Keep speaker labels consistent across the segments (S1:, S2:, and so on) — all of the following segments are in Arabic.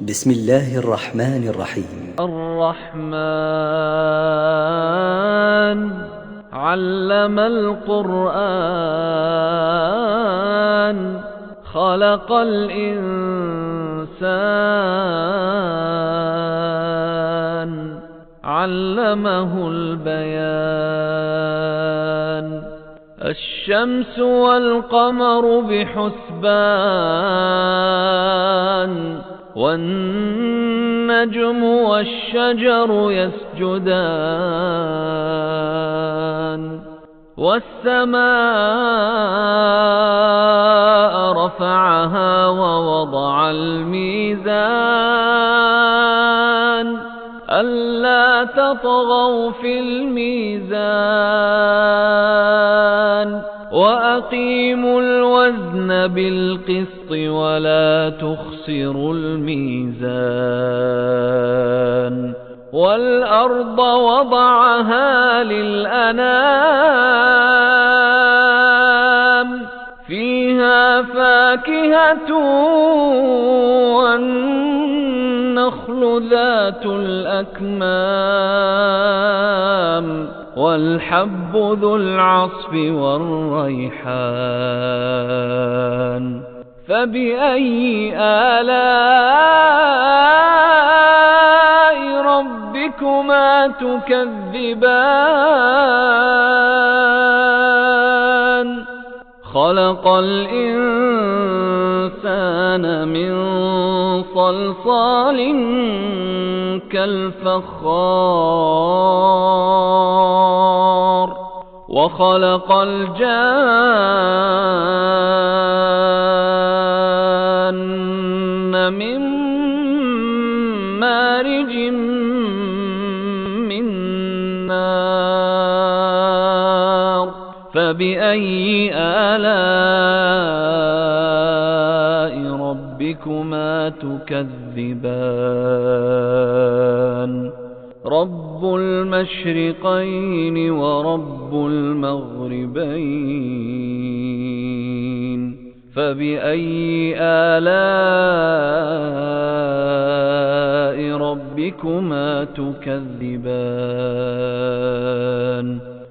S1: بسم الله الرحمن الرحيم.
S2: الرحمن علم القرآن خلق الإنسان علمه البيان الشمس والقمر بحسبان والنجم والشجر يسجدان والسماء رفعها ووضع الميزان ألا تطغوا في الميزان وأقيموا الوزن بالقسط ولا تخسروا الميزان والأرض وضعها للأنام فيها فاكهة والنخل ذات الأكمام والحب ذو العصف والريحان فبأي آلاء ربكما تكذبان خلق الإنسان من صلصال كالفخار وخلق الجان من مارج من نار فبأي آلاء ربكما تكذبان رب المشرقين ورب المغربين فبأي آلاء ربكما تكذبان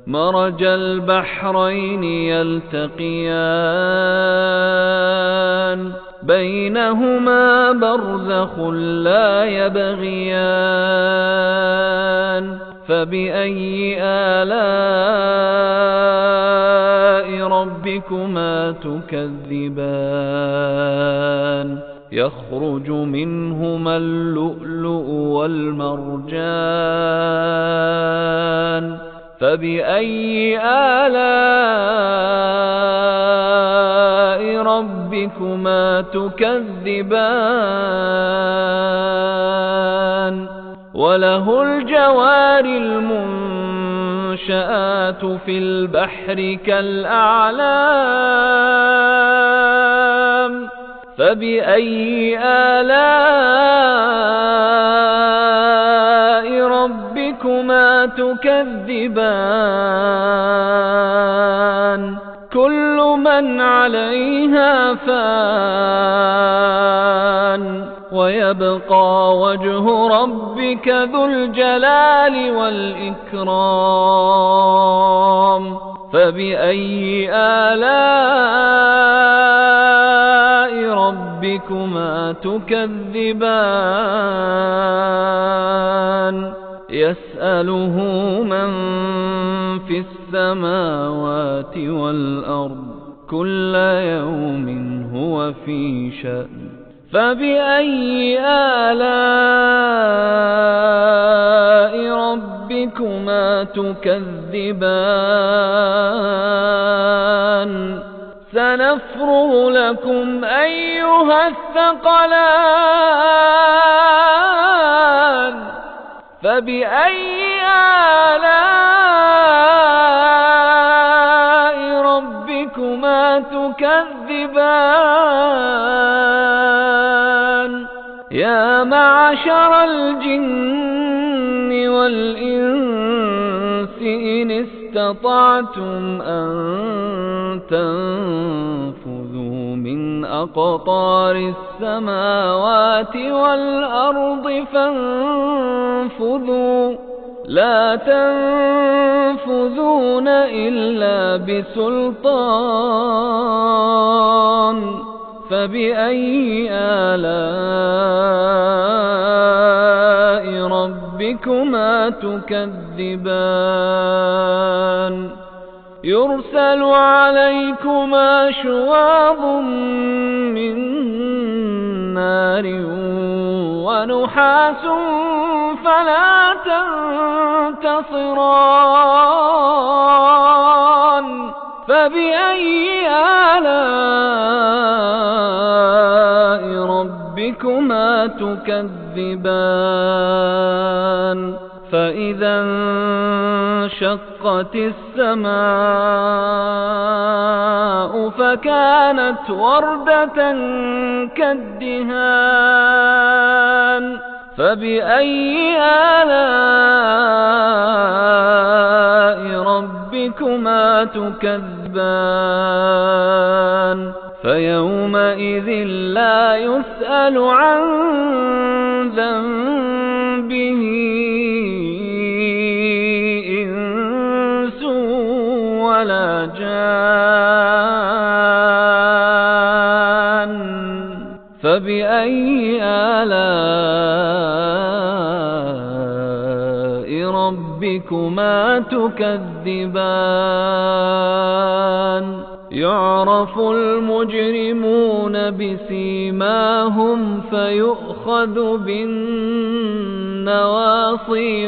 S2: مرج البحرين يلتقيان بينهما برزخ لا يبغيان فبأي آلاء ربكما تكذبان يخرج منهما اللؤلؤ والمرجان فبأي آلاء ربكما تكذبان وله الجوار المنشآت في البحر كالأعلام فبأي آلاء ربكما تكذبان كل من عليها فان ويبقى وجه ربك ذو الجلال والإكرام فبأي آلاء ربكما تكذبان يسأله من في السماوات والأرض كل يوم هو في شأن فبأي آلاء ربكما تكذبان سنفرغ لكم أيها الثقلان فبأي آلاء ربكما تكذبان يا معشر الجن والإنس إن استطعتم أن تنفذوا من أقطار السماوات والأرض فانفذوا لا تنفذون إلا بسلطان فبأي آلاء ربكما تكذبان يرسل عليكما شواظ من نار ونحاس فلا تنتصران فبأي آلاء ربكما تكذبان فإذا انشقت السماء فكانت وردة كالدهان فبأي آلاء ربكما تكذبان فيومئذ لا يسأل عن ذنبه إنس ولا جان فبأي آلاء ربكما تكذبان يعرف المجرمون بسيماهم فيؤخذ بالنواصي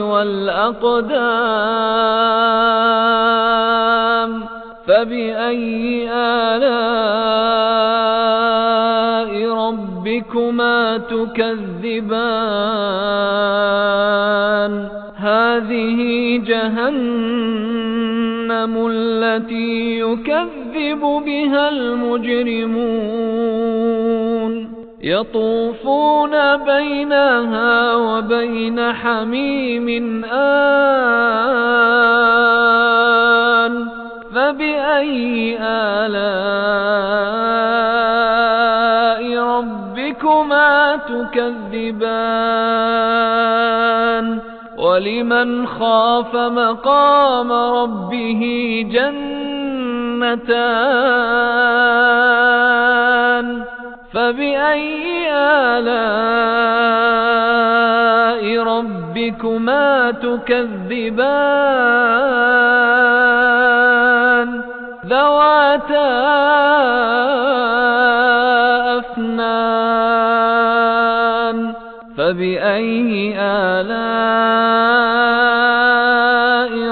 S2: والأقدام فبأي آلاء ربكما تكذبان هذه جهنم التي يكذب بها المجرمون يطوفون بينها وبين حميم آن فبأي آلاء ربكما تكذبان ولمن خاف مقام ربه جنتان فبأي آلاء ربكما تكذبان ذواتا أفنان فبأي آلاء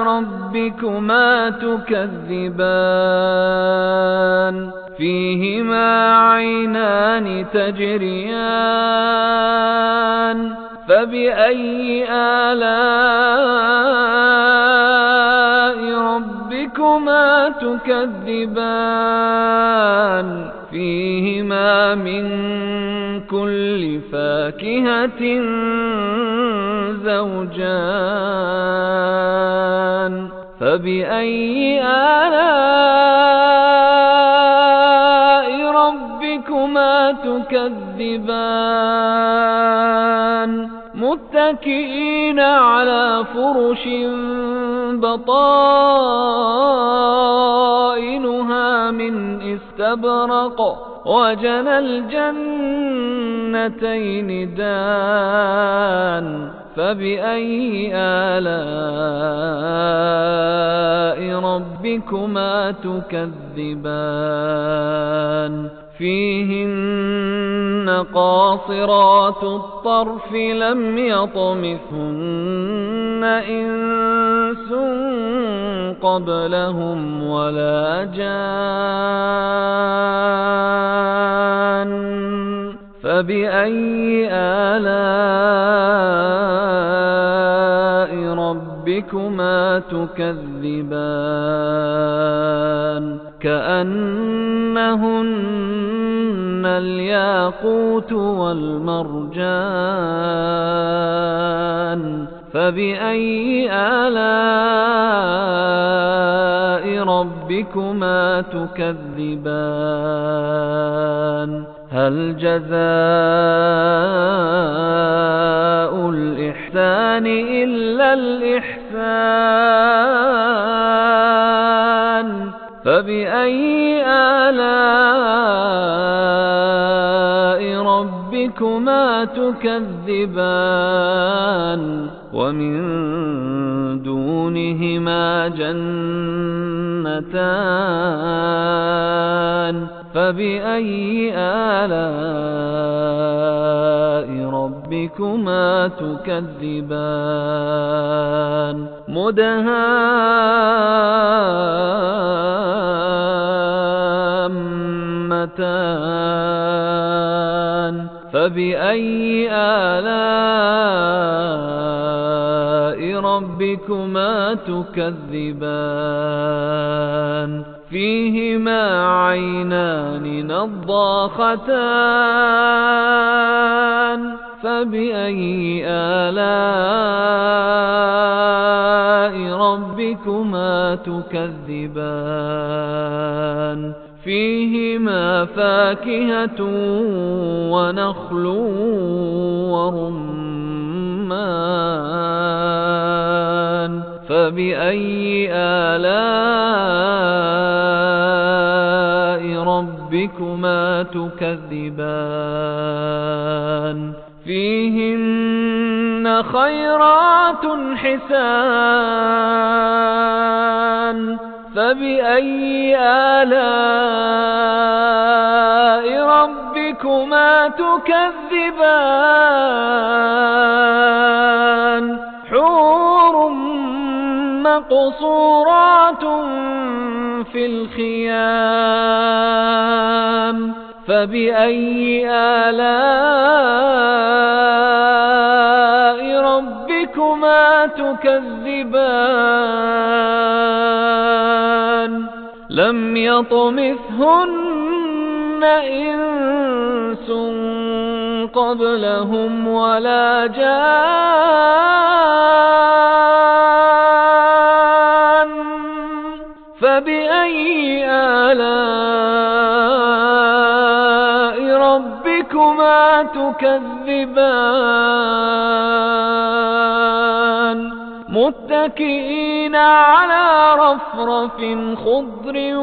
S2: ربكما تكذبان فيهما عينان تجريان فبأي آلاء ربكما تكذبان فيهما من كل فاكهة زوجان فبأي آلاء ربكما تكذبان متكئين على فرش بطائنها من استبرق وجنى الجنتين دان فبأي آلاء ربكما تكذبان فيهن قاصرات الطرف لم يطمثهن إنس قبلهم ولا جان فبأي آلاء ربكما تكذبان كأنهن الياقوت والمرجان فبأي آلاء ربكما ربكما تكذبان هل جزاء الإحسان إلا الإحسان فبأي آلاء ربكما تكذبان ومن دونهما جنتان فبأي آلاء ربكما تكذبان مدهامتان فبأي آلاء ربكما تكذبان فيهما عينان نضاختان فبأي آلاء ربكما تكذبان فيهما فاكهة ونخل ورمان فبأي آلاء ربكما تكذبان فيهن خيرات حسان فبأي آلاء ربكما تكذبان حور مقصورات في الخيام فبأي آلاء ربكما تكذبان لم يطمثهن إنس قبلهم ولا جان فبأي آلاء ربكما تكذبان متكئين على رفرف خضر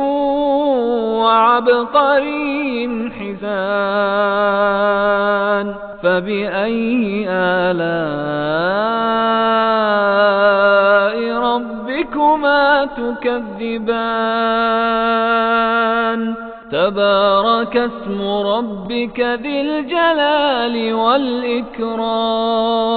S2: وعبقري حسان فبأي آلاء ربكما تكذبان تبارك اسم ربك ذي الجلال والإكرام